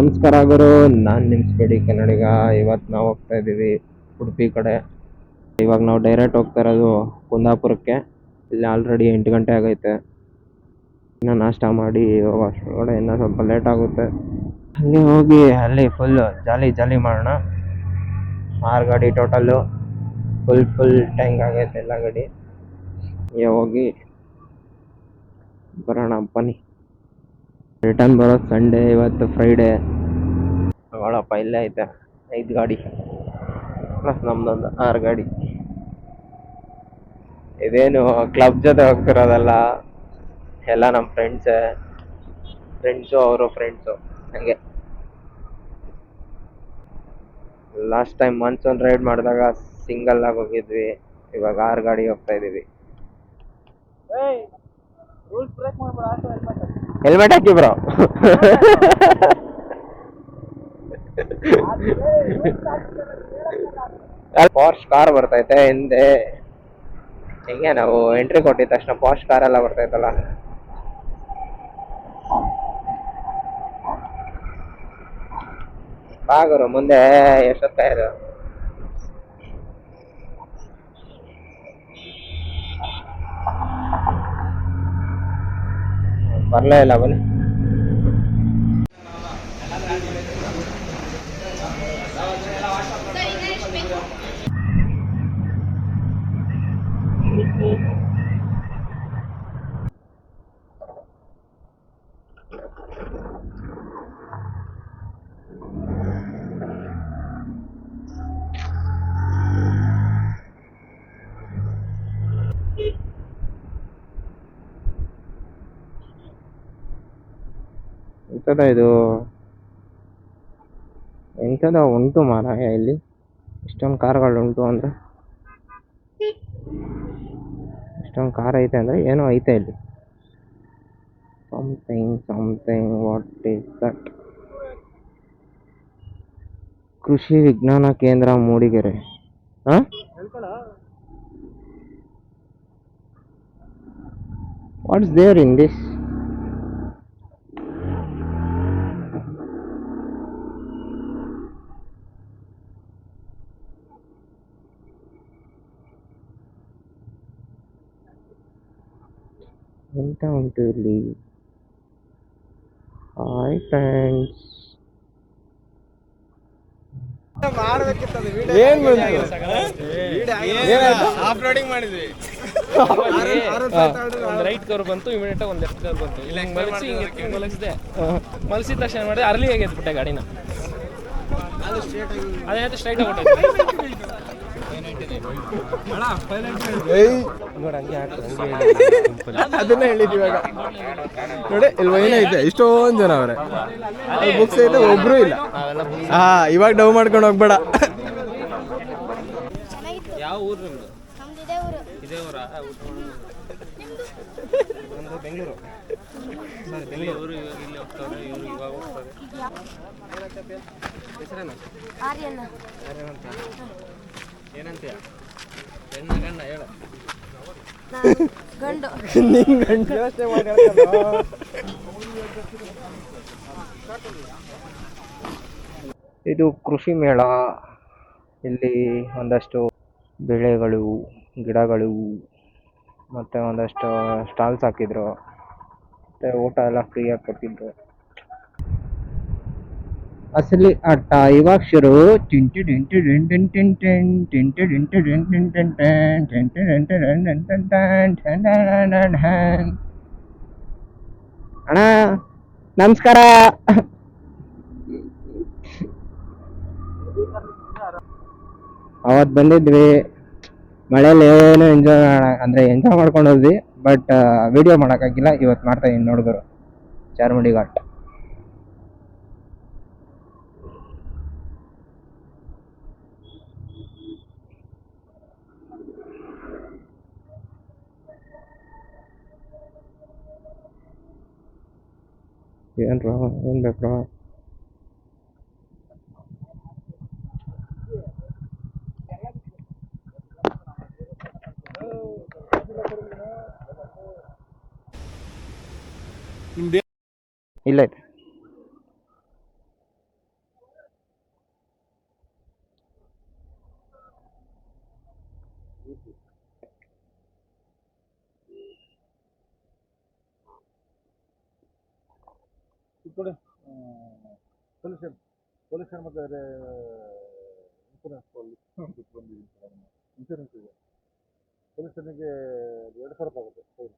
ನಮಸ್ಕಾರ ಗುರು, ನಾನು ನಿಮ್ಮ ಸ್ಪೀಡಿ ಕನ್ನಡಿಗ. ಇವತ್ತು ನಾವು ಹೋಗ್ತಾ ಇದ್ದೀವಿ ಉಡುಪಿ ಕಡೆ. ಇವಾಗ ನಾವು ಡೈರೆಕ್ಟ್ ಹೋಗ್ತಾ ಇರೋದು ಕುಂದಾಪುರಕ್ಕೆ. ಇಲ್ಲಿ ಆಲ್ರೆಡಿ 8 ಗಂಟೆ ಆಗೈತೆ. ಇನ್ನು ನಾಷ್ಟ ಮಾಡಿ ಹೋಗೋಷ್ಟೊಳಗಡೆ ಇನ್ನೂ ಸ್ವಲ್ಪ ಲೇಟ್ ಆಗುತ್ತೆ. ಹಂಗೆ ಹೋಗಿ ಅಲ್ಲಿ ಫುಲ್ ಜಾಲಿ ಮಾಡೋಣ. 6 ಗಾಡಿ ಟೋಟಲ್ಲು, ಫುಲ್ ಟ್ಯಾಂಕ್ ಆಗೈತೆ ಎಲ್ಲ ಗಾಡಿ. ಹೋಗಿ ಬರೋಣ ಬನ್ನಿ. ರಿಟರ್ನ್ ಬರೋದು ಸಂಡೇ, ಇವತ್ತು ಫ್ರೈಡೇ. ತಗೊಳಪ್ಪ, ಇಲ್ಲೇ ಐತೆ 5 ಗಾಡಿ ಪ್ಲಸ್ ನಮ್ದೊಂದು 6 ಗಾಡಿ. ಇದೇನು ಕ್ಲಬ್ ಜೊತೆ ಹೋಗ್ತಿರೋದಲ್ಲ, ಎಲ್ಲ ನಮ್ಮ ಫ್ರೆಂಡ್ಸು ಅವರು ಫ್ರೆಂಡ್ಸು. ಹಂಗೆ ಲಾಸ್ಟ್ ಟೈಮ್ ಮಾನ್ಸೂನ್ ರೈಡ್ ಮಾಡಿದಾಗ ಸಿಂಗಲ್ ಆಗಿ ಹೋಗಿದ್ವಿ. ಇವಾಗ 6 ಗಾಡಿ ಹೋಗ್ತಾ ಇದೀವಿ. ಹೆಲ್ಮೆಟ್ ಹಾಕಿ ಬ್ರೋ. ಪಾರ್ಶ್ ಕಾರ್ ಬರ್ತೈತೆ ಹಿಂದೆ. ಹಿಂಗೆ ನಾವು ಎಂಟ್ರಿ ಕೊಟ್ಟಿದ ತಕ್ಷಣ ಪಾರ್ಶ್ ಕಾರ್ ಎಲ್ಲ ಬರ್ತೈತಲ್ಲ. ಬಾಗರು ಮುಂದೆ ಎಷ್ಟೊತ್ತಾಯಿರು ಬರಲೇ ಇಲ್ಲ. ಬನ್ನಿ. ಇದು ಎಂಥದ ಉಂಟು ಮಾರಾಯ, ಇಲ್ಲಿ ಇಷ್ಟೊಂದು ಕಾರ್ಗಳು ಉಂಟು ಅಂದರೆ, ಇಷ್ಟೊಂದು ಕಾರ್ ಐತೆ ಅಂದರೆ ಏನೋ ಐತೆ ಇಲ್ಲಿ. Something what is that? Krishi Vigyan Kendra Mudigere. What's there in this? ಎಂತ ಉಂಟು ಇಲ್ಲಿ? Hi friends. ಆಫ್ರೋಡಿಂಗ್ ಮಾಡಿದ್ವಿ. ರೈಟ್ ಕವರ್ ಬಂತು, ಇಮಿಡಿಯೇಟ್ ಒಂದು ಲೆಫ್ಟ್ ಕವರ್ ಬಂತು. ಮಲಸಿದ ತಕ್ಷಣ ಮಾಡಿದ್ರೆ ಅರ್ಲಿ ಆಗಿ ಎದ್ಬಿಟ್ಟೆ ಗಾಡಿನ. ಅದೇನಾಯ್ತು ಸ್ಟ್ರೈಟ್ ಆಗ್ಬಿಟ್ಟೆ. ಅದನ್ನ ಹೇಳಿದ್ವಿ ಇವಾಗ ನೋಡಿ. ಇಲ್ಲಿ ವೈನ್ ಐತೆ, ಇಷ್ಟೊಂದು ಜನ ಅವ್ರೆ, ಬುಕ್ಸ್ ಐತೆ, ಒಬ್ರು ಇಲ್ಲ. ಇವಾಗ ಡವ್ ಮಾಡ್ಕೊಂಡು ಹೋಗ್ಬೇಡ. ಯಾವ ಊರು ನಿಮ್ದು? ಇದೇ ಊರ? ನಮ್ದು ಬೆಂಗಳೂರು. ಬೆಂಗಳೂರು ಇವಾಗ ಇಲ್ಲಿ ಹೋಗ್ತಾರೆ, ಇವರು ಇವಾಗ ಹೋಗ್ತಾರೆ. ಹೆಸರೇನು? ಆರ್ಯನ್ ಅಂತ. ಏನಂತೀಯ? ಹೆಣ್ಣ ಗಂಡ ಹೇಳು. ಗಂಡು. ಯೋಚನೆ ಮಾಡಿ. ಇದು ಕೃಷಿ ಮೇಳ. ಇಲ್ಲಿ ಒಂದಷ್ಟು ಬೆಳೆಗಳು, ಗಿಡಗಳು, ಮತ್ತು ಒಂದಷ್ಟು ಸ್ಟಾಲ್ಸ್ ಹಾಕಿದ್ರು. ಮತ್ತು ಊಟ ಎಲ್ಲ ಫ್ರೀಯಾಗಿ ಕೊಟ್ಟಿದ್ರು. ಅಸಲಿ ಆಟ ಇವಾಗ ಶುರು. ಅಣ್ಣ ನಮಸ್ಕಾರ. ಅವತ್ತು ಬಂದಿದ್ವಿ, ಮಳೆಯಲ್ಲಿ ಏನು ಎಂಜಾಯ್ ಮಾಡ್ಕೊಂಡು ಹೋದ್ವಿ. ಬಟ್ ವಿಡಿಯೋ ಮಾಡೋಕ್ಕಾಗಿಲ್ಲ. ಇವತ್ತು ಮಾಡ್ತಾ ಇದ್ದೀನಿ ನೋಡಿದ್ರು ಚಾರ್ಮುಡಿ ಘಾಟ್. ಏನ್ ಬೇಕು? ಇಲ್ಲ ಕೊಡಿ ಪೊಲ್ಯೂಷನ್ ಮತ್ತು ಇನ್ಸೂರೆನ್ಸ್ ಬಂದಿದ್ದೀನಿ ಇನ್ಸೂರೆನ್ಸ್ ಇದೆ ಪೊಲ್ಯೂಷನ್ಗೆ 2,000 ರೂಪಾಯಿ ಆಗುತ್ತೆ ಫೈನ್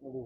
ನೋಡಿ